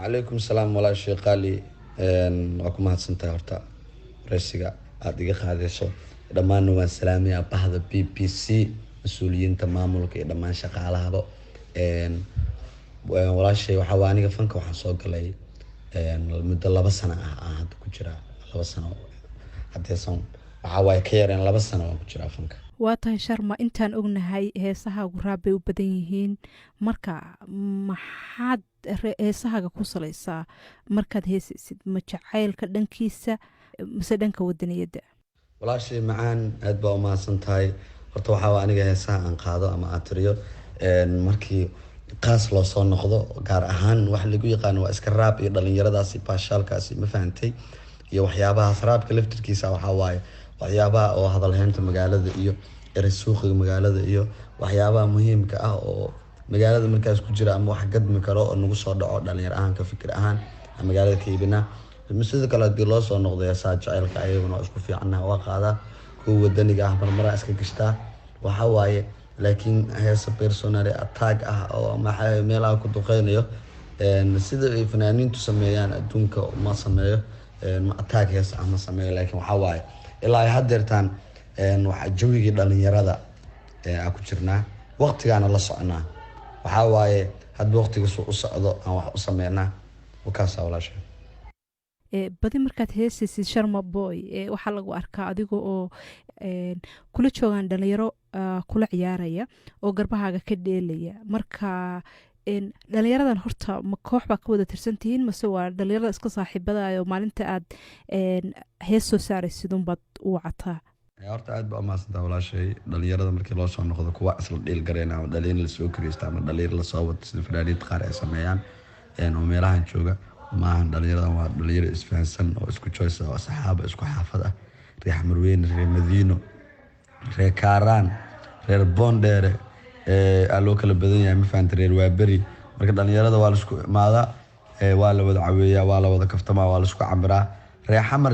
وعليكم السلام ولا شيء قالي وكم هاتسنتها هرتا رئيسيga aad iga qaadayso dhammaan waan salaamaya bahda BBC mas'uuliyiinta maamulka iyo dhammaan shaqaalahaba walaashay waxa waa aniga fanka waxaan soo galay muddo 2 sano ah hadda ku jira 2 sano hadeesan waxa way ka yareen 2 sano oo ku jira fanka waa tahay Sharma intaan ognahay heesahaagu raab bay u badan yihiin marka maxaad heesahaaga ku salaysaa markaad heesaysid ma jacaylka dhankiisa mise dhanka wadaniyada walaashay macaan aad baa u maasan tahay horta waxa waa aniga heesaha aan qaado ama atriyo markii qaas loo soo noqdo gaar ahaan wax lagu yaqaan waa iska raab iyo dhalinyaradaasi baashaalkaasi ma fahantay iyo waxyaabaha raabka laftirkiisa waxa waaye waxyaabaha oo hadal heynta magaalada iyo erisuuqiga magaalada iyo waxyaabaha muhiimka ah oo magaalada markaas ku jira ama wax gadmi karo oo nagu soo dhaco dhalinyar ahaan ka fikir ahaan magaalada ka iibina sidoo kale hadii loo soo noqdo heesaha jacaylka ayaguna isku fiicanahay waa qaada kuwa wadaniga ah marmara iska gashtaa waxa waaye laakiin heesa personal attack ah oo maxay meelaha ku duqeynayo sida ay fanaaniintu sameeyaan adduunka ma sameeyo ma attack heesa ama sameeyo laakiin waxa waaye ilaa ay hadeertaan waxa jawigii dhalinyarada ku jirnaa waqtigaana la soconaa waxa waaye had waqtiga u socdo aan wax u sameynaa wakaas walaashay badi markaad heesaysid Sharma Boy waxaa lagu arkaa adiga oo kula joogan dhalinyaro kula ciyaaraya oo garbahaaga ka dheelaya marka dhalinyaradan horta ma koox baa ka wada tirsantihiin mase waa dhalinyarada iska saaxiibada oo maalinta aad hees soo saaraysid unbaad u wacataa horta aad baa maasantaa walaashay dhalinyarada markii loo soo noqdo kuwa isla dhiil gareena ama dhaliin la soo kireysta ama dhaliir la soo wato sida fanaaniinta qaar ay sameeyaan oo meelahan jooga maahan dhalinyaradan waa dhalinyaro isfahansan oo isku choice oo saxaaba isku xaafad ah reer Xamarweyne reer Madiino reer Kaaraan reer Bondere loo kala badan yahay ma fahanti reer Waaberi marka dhalinyarada waa la isku imaada waa la wada caweeyaa waa la wada kaftamaa waa la isku cambiraa reer Xamar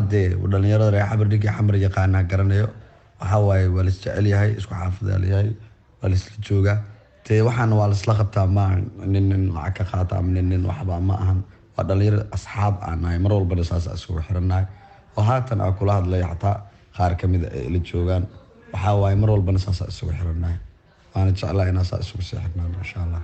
dhalinyarada reer Xamar dhigi Xamar yaqaana garanayo waxa waaye waa la jecel yahay isku xaafad yahay waa la isla jooga waxaana waa la isla qabtaa ma nin lacag ka qaata ama nin waxba ma ahan waa dhalinyaro asxaab aan nahay mar walba saas isugu xiranahay oo haatan aan kula hadlay xataa qaar kamid ah la joogan waxa waaye mar walba saas isugu xiranahay waana jeclahay inaan saas isugu seexnaan insha Allah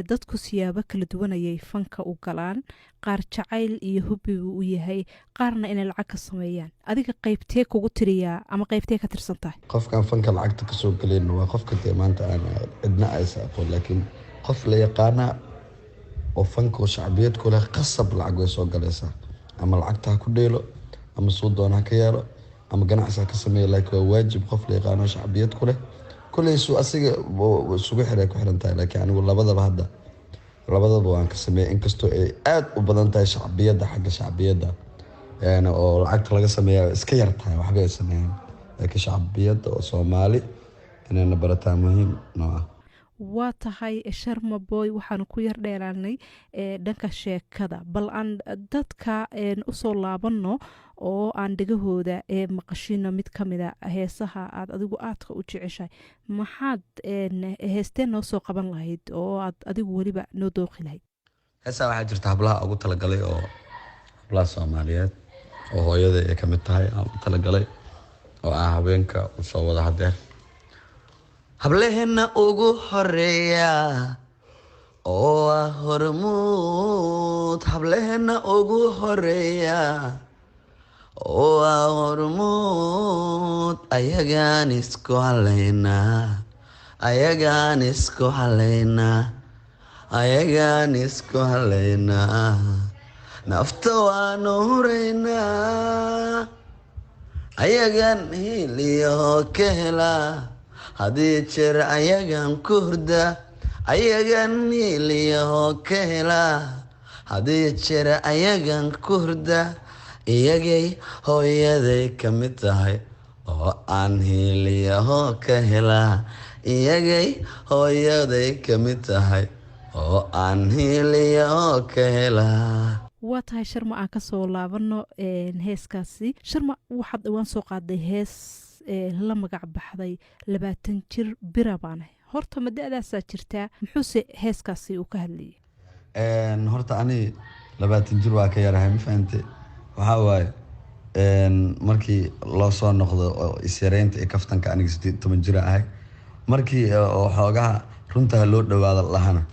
dadku siyaabo kala duwan ayay fanka u galaan qaar jacayl iyo hubbi u yahay qaarna inay lacag ka sameeyaan adiga qaybtee kugu tiriyaa ama qaybtee ka tirsan tahay qofkan fanka lacagta ka soo galeen waa qofka maanta aan cidna aysan aqoon laakiin qof la yaqaana oo fanka shacbiyad ku leh qasab lacag way soo galaysaa ama lacagta ku dheelo ama soo doona ka yeelo ama ganacsi ka sameeyo laakiin waa waajib qof la yaqaano shacbiyad ku leh kulay soo asiga sugu xiray ku xirantahay laakiin anigu labadaba waan ka sameeyay inkastoo ay aad u badan tahay shacbiyada xagga shacbiyada oo lacagta laga sameeyo iska yar tahay waxba ay sameeyaan laakiin shacbiyada oo Soomaali inay barataan muhiim ah waa tahay Sharma Boy waxaan ku yar dheeraanay dhanka sheekada bal aan dadka u soo laabano oo aan dhagahooda maqashino mid kamida heesaha aad adigu aadka u jeceshahay maxaad heesteen noo soo qaban lahayd oo aad adigu waliba noo dooqi lahayd heesaha waxaa jirta hablaha ugu talagalay oo hablaha Soomaaliyeed oo hooyada ay kamid tahay aan u talagalay oo ah haweenka u soo wada hadeer hableena ugu horeeya oo hormuud hableena ugu horeeya oo hormuud ayagaan isku halayna nafta waan horeynaa ayagaan hiliyo ka helaa hadii jeer ayagan ku hurda ayagan hiliyo ka helaa hadii jeer ayagan ku hurda iyagay hooyaday kamid tahay oo aan hiliyo ka helaa iyagay hooyaday kamid tahay oo aan hiliyo ka helaa waa tahay Sharma aan ka soo laabano heeskaasi Sharma waxaad dhawaan soo qaaday hees la magac baxday 20 jir birabaane horta ma da'daasa jirtaa muxuu se heeskaasi uu ka hadlayay horta ani labaatan jir waa ka yarahay ma fahante waxaa waaye markii loo soo noqdo oo isyareynta iyo kaftanka aniga 18 jir ahay markii oo xoogaha runta loo dhawaado lahana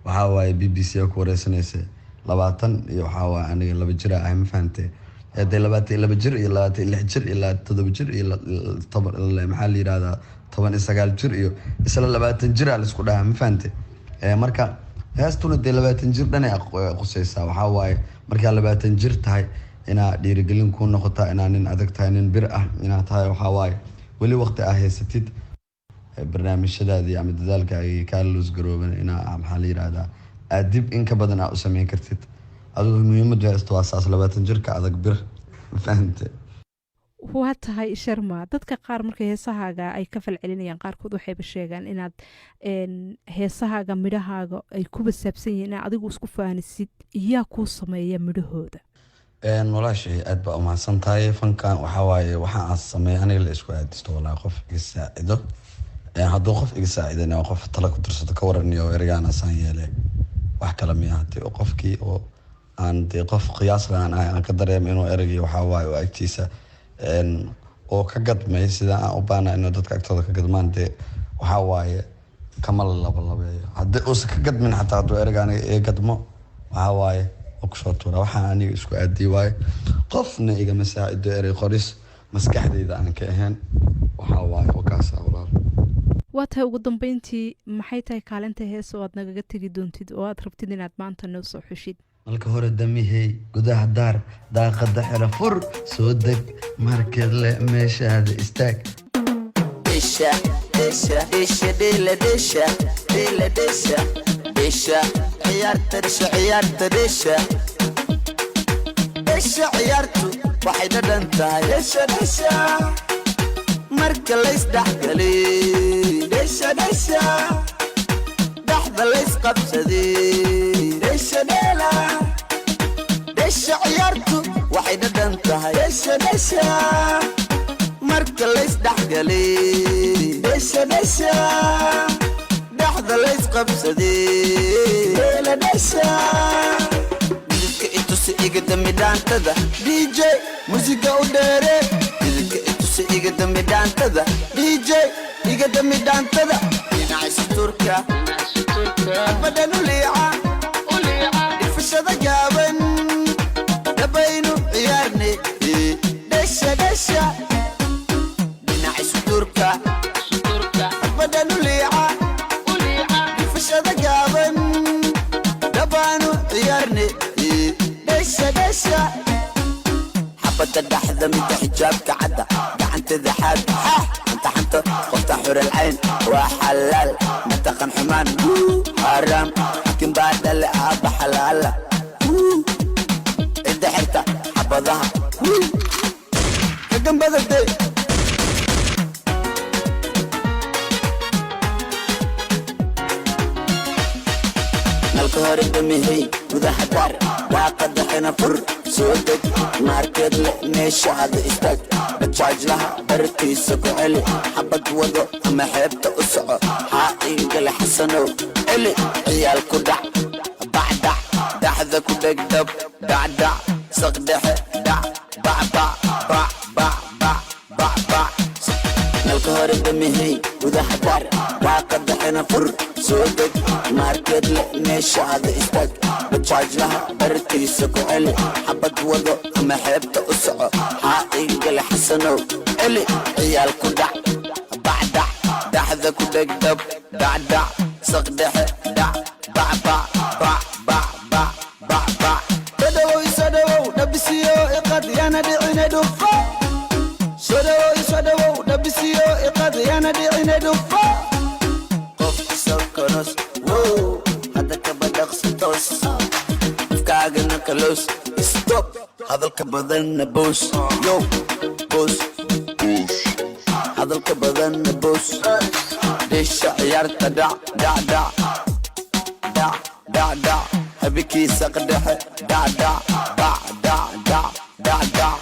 waxaa waaye BBC ku wareysanaysa 20 iyo waxaa waaye aniga 2 jir ahay ma fahante hadday 22 jir iyo 26 jir iyo 7 jir iyo maxaa la yiraahdaa 19 jir iyo isla 20 jir la isku dhahaa ma fahante marka heestuna dee 20 jir dhan ay qusaysaa waxaa waaye markaa 20 jir tahay inaa dhiirigelin ku noqota inaa nin adag tahay nin bir ah inaa tahay waxaa waaye weli waqti ah haysatid barnaamijyadaadii ama dadaalka ay kaa loos garooban inaa maxaa la yiraahdaa aad dib in ka badan aa u samayn kartid adigu muhiimadu heestu waa saas 20 jirka adag bir ma fahante waa tahay sharma dadka qaar markay heesahaaga ay ka falcelinayaan qaarkood waxayba sheegaan inaad heesahaaga midhahaaga ay kuba saabsan yihiin inaad adigu isku faanisid iyaa kuu sameeya midhahooda walaashay aad baa umahadsan tahay fankan waxaa waaye waxaa aan sameeya aniga la isku aadisto walaa qof iga saacido hadduu qof iga saacidana waa qof tala ku tirsado ka waraniyo ergaan asaan yeele wax kale miya haddii qofkii oo aan dee qof qiyaas lahaan ahay aan ka dareemo inuu eragii waxaa waaye oo agtiisa oo ka gadmay sida aan u baana inuu dadka agtooda ka gadmaan dee waxaa waaye kama labalabeeyo haddii uusan ka gadmin xataa hadduu erag aniga iga gadmo waxaa waaye kusoo tuura waxaa aniga isku aadiyay waaye qofna igama saacido erey qoris maskaxdayda aan ka ahayn waxaa waaye oo kaasa walaal waa tahay ugu dambeyntii maxay tahay kaalinta heesa oo aad nagaga tegi doontid oo aad rabtid inaad maanta noo soo xushid malka hore damihey gudaha daar daaqada xira fur soo deg markeed le meeshaada istaag desha desha desha dela desha dela desha desha ciyaarta desha desha ciyaartu waxay dhadhan tahay desha desha marka la isdhexgalay desha desha dhaxda la isqabsaday desha dela desha ciyaartu waxay dhadhan tahay desha desha marka la isdhexgalay desha desha dhaxda la isqabsaday dela desha midka itusi iga dambi dhaantada DJ musiga u dheere midka itusi iga dambi dhaantada DJ iga dambi dhaantada dhinaca turka badanu liica ifashada gaaban dabaynu ciyaarne desha desha dhinaca turka badanu liica ifashada gaaban dabaynu ciyaarne desha desha حبت الدحذة من حجاب كعدة قعنت ذحاب انت حنت قطع حور العين وحلال متقن حمان حرام لكن بعد اللي أبا حلال الدحرتة حبضها كم بدل دي القهر الدمهي وذا حدار واقد حين فر سودك ماركت لقنيش هذا استاك بتشاج لها برتي سكو علي حبك وضو اما حبت اسعو حائن قل حسنو علي عيال كدع بعدع دحذا كدك دب دعدع صقدح دع بعبع باع باع باع باع باع القهر الدمهي وذا حدار واقد حين فر سودك ماركت لقنيش هذا استاك بتشاج لها برتي سكو علي حبك وضو اما حبت اسعو حائن قل حسنو علي عيال كدع بعدع دحذا كدك دب دعدع صقدح دع بعبع باع باع باع باع باع بدوي صدوو دبسيو اقد يانا دعينا دفا صدوو دبسيو اقد يانا دعينا دفا قف سكرس وو هذا كبدق ستوس فكاغنا كلوس ستوب هذا الكبدن بوس يو بوس هذا الكبدن بوس ليش عيارت دع دع دع دع دع دع هبكي سقدح دع دع دع دع دع دع